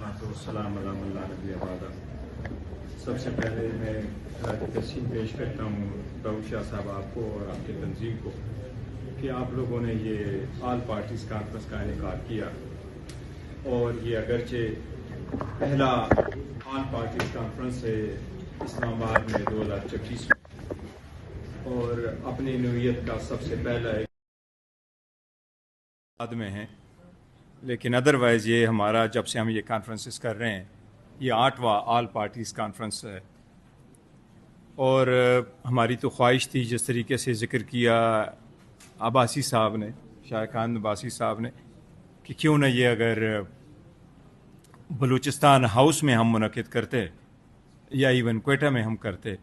वस्सलाम अला मन ला नबी बअदा। सबसे पहले मैं तस्लीम पेश करता हूँ दाऊद शाह साहब आपको और आपकी तंजीम को कि आप लोगों ने ये ऑल पार्टीज़ कॉन्फ्रेंस का इनेकाद किया और ये अगरचे पहला ऑल पार्टीज़ कॉन्फ्रेंस है इस्लामाबाद में 2024 में और अपनी नौइयत का सबसे पहला एक में है, लेकिन अदरवाइज़ ये हमारा जब से हम ये कॉन्फ्रेंसेस कर रहे हैं ये 8वां ऑल पार्टीज़ कॉन्फ्रेंस है। और हमारी तो ख्वाहिश थी, जिस तरीके से ज़िक्र किया अब्बासी साहब ने, शाह खान अब्बासी साहब ने, कि क्यों ना ये अगर बलूचिस्तान हाउस में हम मुनक़िद करते या इवन क्वेटा में हम करते।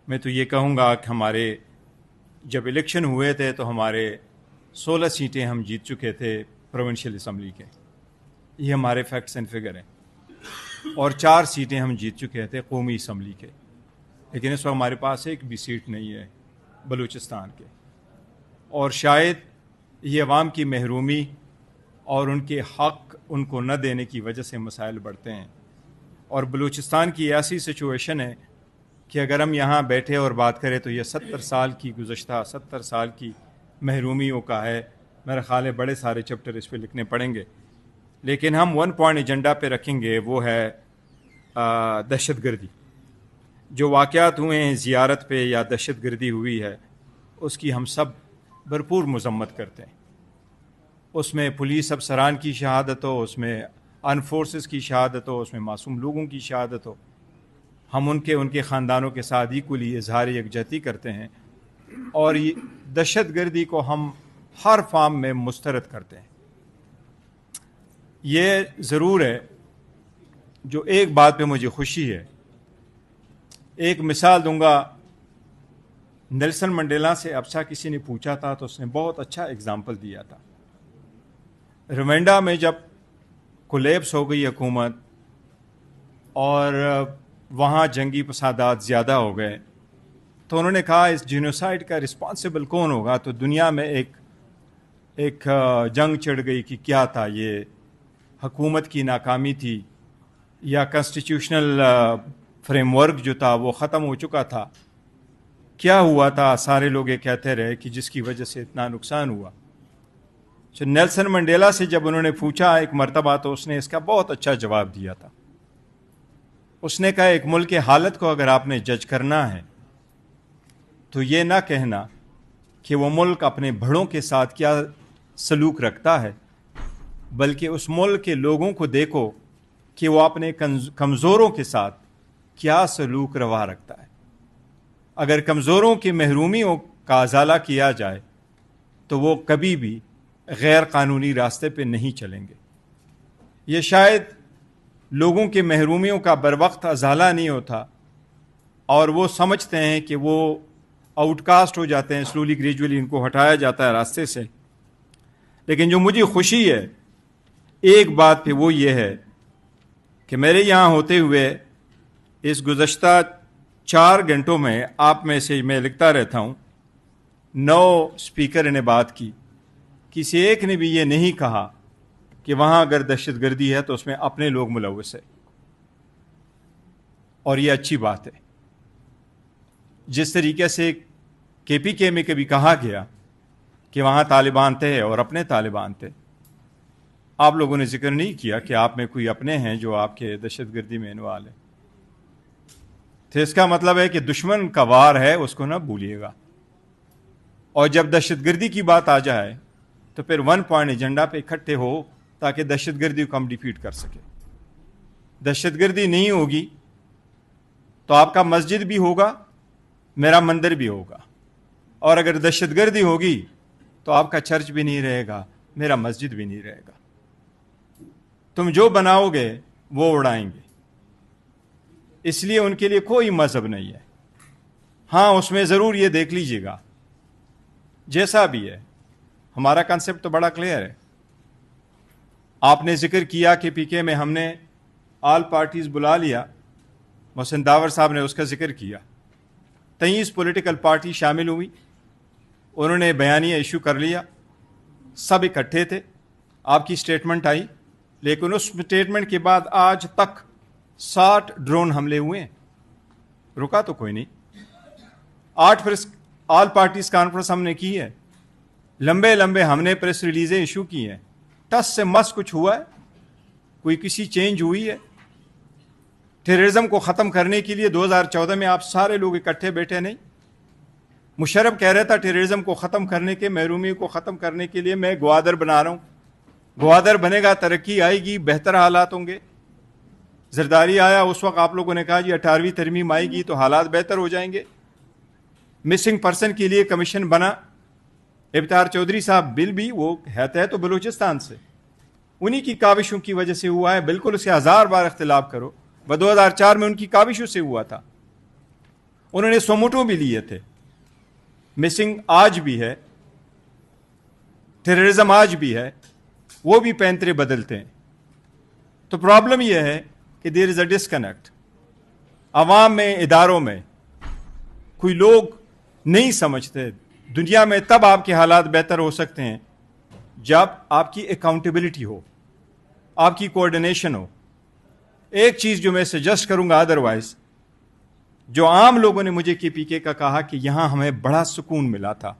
मैं तो ये कहूँगा कि हमारे जब इलेक्शन हुए थे तो हमारे 16 सीटें हम जीत चुके थे प्रोविंशियल असम्बली के, ये हमारे फैक्ट्स एंड फिगर हैं, और 4 सीटें हम जीत चुके थे कौमी असम्बली के, लेकिन इस वक्त हमारे पास एक भी सीट नहीं है बलूचिस्तान के। और शायद ये अवाम की महरूमी और उनके हक़ उनको न देने की वजह से मसाइल बढ़ते हैं। और बलूचिस्तान की ऐसी सिचुएशन है कि अगर हम यहाँ बैठे और बात करें तो ये 70 साल की गुज़श्ता 70 साल की महरूमियों का है। मेरा ख़्याल है बड़े सारे चैप्टर इस पर लिखने पड़ेंगे, लेकिन हम 1 पॉइंट एजेंडा पे रखेंगे, वो है दहशतगर्दी। जो वाक़यात हुए हैं ज़ियारत पे या दहशतगर्दी हुई है, उसकी हम सब भरपूर मज़म्मत करते हैं। उसमें पुलिस अफसरान की शहादत हो, उसमें आर्म फोर्सेस की शहादत हो, उसमें मासूम लोगों की शहादत हो, हम उनके ख़ानदानों के साथ इक्वली इज़हार यकजहती करते हैं। और ये दहशतगर्दी को हम हर फॉर्म में मुस्तरद करते हैं। ये ज़रूर है, जो एक बात पे मुझे खुशी है, एक मिसाल दूंगा। नेल्सन मंडेला से अफसा किसी ने पूछा था तो उसने बहुत अच्छा एग्जाम्पल दिया था। रवांडा में जब कोलैप्स हो गई हुकूमत और वहाँ जंगी फसादात ज़्यादा हो गए, तो उन्होंने कहा इस जीनोसाइड का रिस्पॉन्सिबल कौन होगा। तो दुनिया में एक जंग छिड़ गई कि क्या था, ये हुकूमत की नाकामी थी या कॉन्स्टिट्यूशनल फ्रेमवर्क जो था वो ख़त्म हो चुका था। क्या हुआ था, सारे लोग ये कहते रहे कि जिसकी वजह से इतना नुकसान हुआ। तो नेल्सन मंडेला से जब उन्होंने पूछा एक मरतबा, तो उसने इसका बहुत अच्छा जवाब दिया था। उसने कहा एक मुल्क के हालत को अगर आपने जज करना है तो ये ना कहना कि वो मुल्क अपने बड़ों के साथ क्या सलूक रखता है, बल्कि उस मुल्क के लोगों को देखो कि वो अपने कमज़ोरों के साथ क्या सलूक रवा रखता है। अगर कमज़ोरों की महरूमियों का अजाला किया जाए तो वो कभी भी गैर कानूनी रास्ते पे नहीं चलेंगे। ये शायद लोगों के महरूमियों का बरवक्त अजाला नहीं होता और वो समझते हैं कि वो आउटकास्ट हो जाते हैं, स्लोली ग्रेजुअली इनको हटाया जाता है रास्ते से। लेकिन जो मुझे खुशी है एक बात पे, वो ये है कि मेरे यहाँ होते हुए इस गुज़श्ता 4 घंटों में आप में से मैं लिखता रहता हूँ 9 स्पीकर ने बात की, किसी एक ने भी ये नहीं कहा कि वहाँ अगर दहशतगर्दी है तो उसमें अपने लोग मुलव्वस है। और ये अच्छी बात है। जिस तरीके से KPK में कभी कहा गया कि वहाँ तालिबान थे और अपने तालिबान थे, आप लोगों ने जिक्र नहीं किया कि आप में कोई अपने हैं जो आपके दहशतगर्दी में इन्वॉल्व है। तो इसका मतलब है कि दुश्मन का वार है, उसको ना भूलिएगा। और जब दहशतगर्दी की बात आ जाए तो फिर 1 पॉइंट एजेंडा पे इकट्ठे हो ताकि दहशतगर्दी को हम डिफीट कर सके। दहशतगर्दी नहीं होगी तो आपका मस्जिद भी होगा, मेरा मंदिर भी होगा। और अगर दहशतगर्दी होगी तो आपका चर्च भी नहीं रहेगा, मेरा मस्जिद भी नहीं रहेगा। तुम जो बनाओगे वो उड़ाएंगे। इसलिए उनके लिए कोई मजहब नहीं है। हाँ, उसमें ज़रूर ये देख लीजिएगा, जैसा भी है, हमारा कंसेप्ट तो बड़ा क्लियर है। आपने जिक्र किया कि PK में हमने ऑल पार्टीज़ बुला लिया, मोहसिन दावर साहब ने उसका जिक्र किया। 23 पॉलिटिकल पार्टी शामिल हुई, उन्होंने बयानिया इशू कर लिया, सब इकट्ठे थे, आपकी स्टेटमेंट आई, لیکن اس اسٹیٹمنٹ کے بعد آج تک 60 ڈرون حملے ہوئے ہیں، رکا تو کوئی نہیں. 8 آل پارٹیز کانفرنس ہم نے کی ہے، لمبے لمبے ہم نے پریس ریلیزیں ایشو کی ہیں. ٹس سے مس کچھ ہوا ہے؟ کوئی کسی چینج ہوئی ہے؟ ٹیررزم کو ختم کرنے کے لیے 2014 میں آپ سارے لوگ اکٹھے بیٹھے نہیں؟ مشرف کہہ رہا تھا ٹیررزم کو ختم کرنے کے، محرومی کو ختم کرنے کے لیے میں گوادر بنا رہا ہوں. گوادر بنے گا، ترقی آئے گی، بہتر حالات ہوں گے. زرداری آیا، اس وقت آپ لوگوں نے کہا جی 18ویں ترمیم آئے گی تو حالات بہتر ہو جائیں گے. مسنگ پرسن کے لیے کمیشن بنا، ابتار چودھری صاحب بل بھی وہ ہے تو بلوچستان سے، انہی کی کاوشوں کی وجہ سے ہوا ہے. بالکل اسے 1000 بار اختلاف کرو، وہ 2004 میں ان کی کاوشوں سے ہوا تھا. انہوں نے سوموٹو بھی لیے تھے. مسنگ آج بھی ہے، ٹیررزم آج بھی ہے، وہ بھی پینترے بدلتے ہیں. تو پرابلم یہ ہے کہ دیر از اے ڈسکنیکٹ. عوام میں، اداروں میں کوئی لوگ نہیں سمجھتے. دنیا میں تب آپ کے حالات بہتر ہو سکتے ہیں جب آپ کی اکاؤنٹیبلٹی ہو، آپ کی کوآرڈینیشن ہو. ایک چیز جو میں سجیسٹ کروں گا، ادروائز جو عام لوگوں نے مجھے KPK کا کہا کہ یہاں ہمیں بڑا سکون ملا تھا،